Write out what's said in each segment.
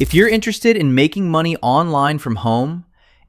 If you're interested in making money online from home,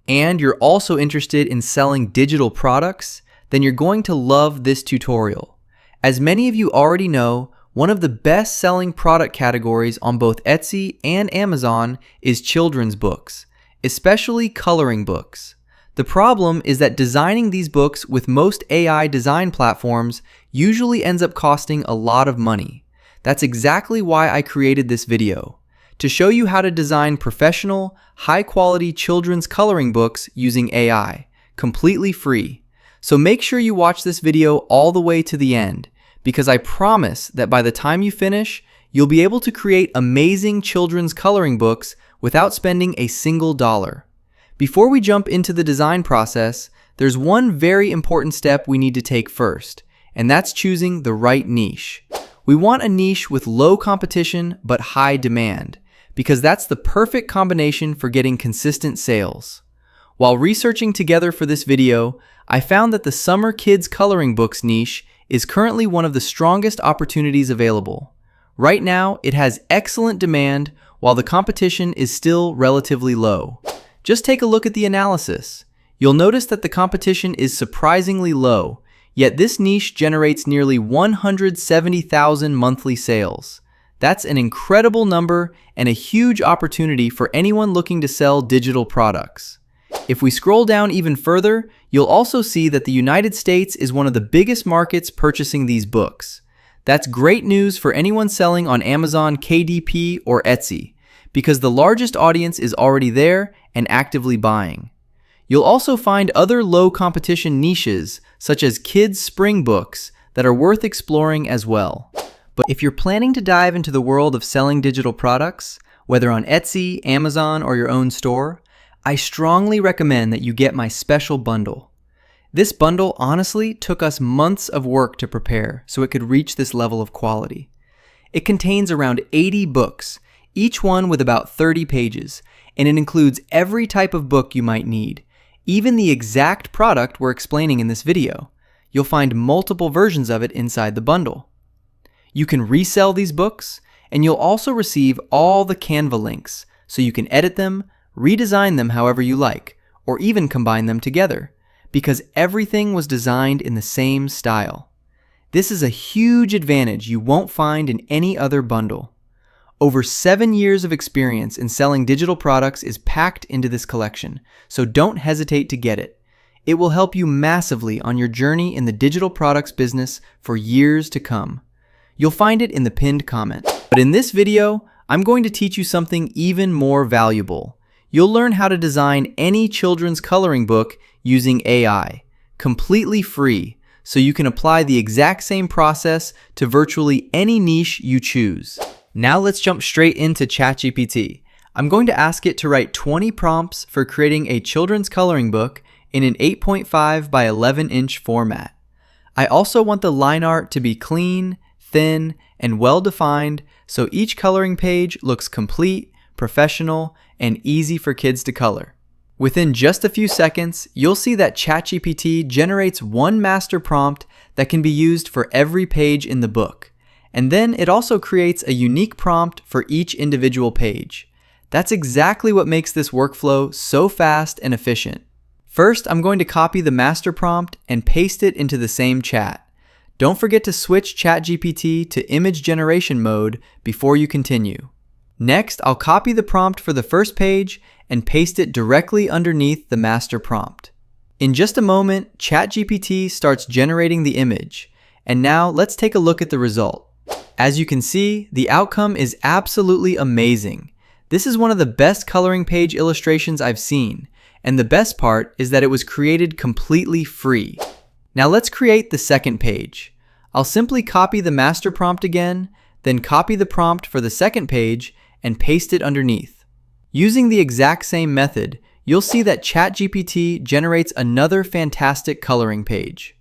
and you're also interested in selling digital products, then you're going to love this tutorial. As many of you already know, one of the best-selling product categories on both Etsy and Amazon is children's books, especially coloring books. The problem is that designing these books with most AI design platforms usually ends up costing a lot of money. That's exactly why I created this video, to show you how to design professional, high-quality children's coloring books using AI, completely free. So make sure you watch this video all the way to the end, because I promise that by the time you finish, you'll be able to create amazing children's coloring books without spending a single dollar. Before we jump into the design process, there's one very important step we need to take first, and that's choosing the right niche. We want a niche with low competition but high demand, because that's the perfect combination for getting consistent sales. While researching together for this video, I found that the summer kids coloring books niche is currently one of the strongest opportunities available. Right now, it has excellent demand while the competition is still relatively low. Just take a look at the analysis. You'll notice that the competition is surprisingly low, yet this niche generates nearly 170,000 monthly sales. That's an incredible number and a huge opportunity for anyone looking to sell digital products. If we scroll down even further, you'll also see that the United States is one of the biggest markets purchasing these books. That's great news for anyone selling on Amazon, KDP, or Etsy, because the largest audience is already there and actively buying. You'll also find other low competition niches, such as kids' spring books, that are worth exploring as well. But if you're planning to dive into the world of selling digital products, whether on Etsy, Amazon, or your own store, I strongly recommend that you get my special bundle. This bundle honestly took us months of work to prepare so it could reach this level of quality. It contains around 80 books, each one with about 30 pages, and it includes every type of book you might need, even the exact product we're explaining in this video. You'll find multiple versions of it inside the bundle. You can resell these books, and you'll also receive all the Canva links, so you can edit them, redesign them however you like, or even combine them together, because everything was designed in the same style. This is a huge advantage you won't find in any other bundle. Over 7 years of experience in selling digital products is packed into this collection, so don't hesitate to get it. It will help you massively on your journey in the digital products business for years to come. You'll find it in the pinned comment. But in this video, I'm going to teach you something even more valuable. You'll learn how to design any children's coloring book using AI, completely free, so you can apply the exact same process to virtually any niche you choose. Now let's jump straight into ChatGPT. I'm going to ask it to write 20 prompts for creating a children's coloring book in an 8.5 by 11 inch format. I also want the line art to be clean, thin, and well-defined so each coloring page looks complete, professional, and easy for kids to color. Within just a few seconds, you'll see that ChatGPT generates one master prompt that can be used for every page in the book. And then it also creates a unique prompt for each individual page. That's exactly what makes this workflow so fast and efficient. First, I'm going to copy the master prompt and paste it into the same chat. Don't forget to switch ChatGPT to image generation mode before you continue. Next, I'll copy the prompt for the first page and paste it directly underneath the master prompt. In just a moment, ChatGPT starts generating the image. And now let's take a look at the result. As you can see, the outcome is absolutely amazing. This is one of the best coloring page illustrations I've seen, and the best part is that it was created completely free. Now let's create the second page. I'll simply copy the master prompt again, then copy the prompt for the second page and paste it underneath. Using the exact same method, you'll see that ChatGPT generates another fantastic coloring page.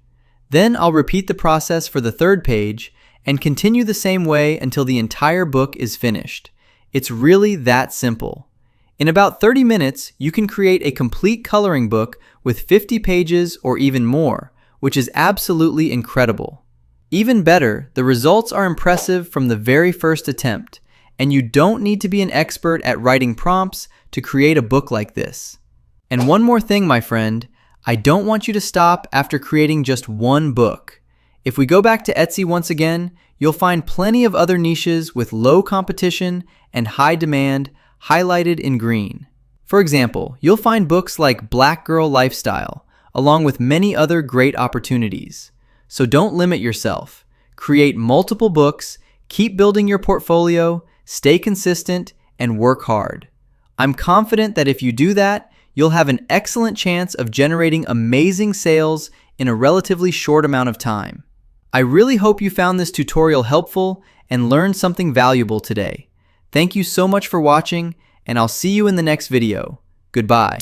Then I'll repeat the process for the third page and continue the same way until the entire book is finished. It's really that simple. In about 30 minutes, you can create a complete coloring book with 50 pages or even more, which is absolutely incredible. Even better, the results are impressive from the very first attempt, and you don't need to be an expert at writing prompts to create a book like this. And one more thing, my friend, I don't want you to stop after creating just one book. If we go back to Etsy once again, you'll find plenty of other niches with low competition and high demand highlighted in green. For example, you'll find books like Black Girl Lifestyle, along with many other great opportunities. So don't limit yourself. Create multiple books, keep building your portfolio, stay consistent, and work hard. I'm confident that if you do that, you'll have an excellent chance of generating amazing sales in a relatively short amount of time. I really hope you found this tutorial helpful and learned something valuable today. Thank you so much for watching, and I'll see you in the next video. Goodbye.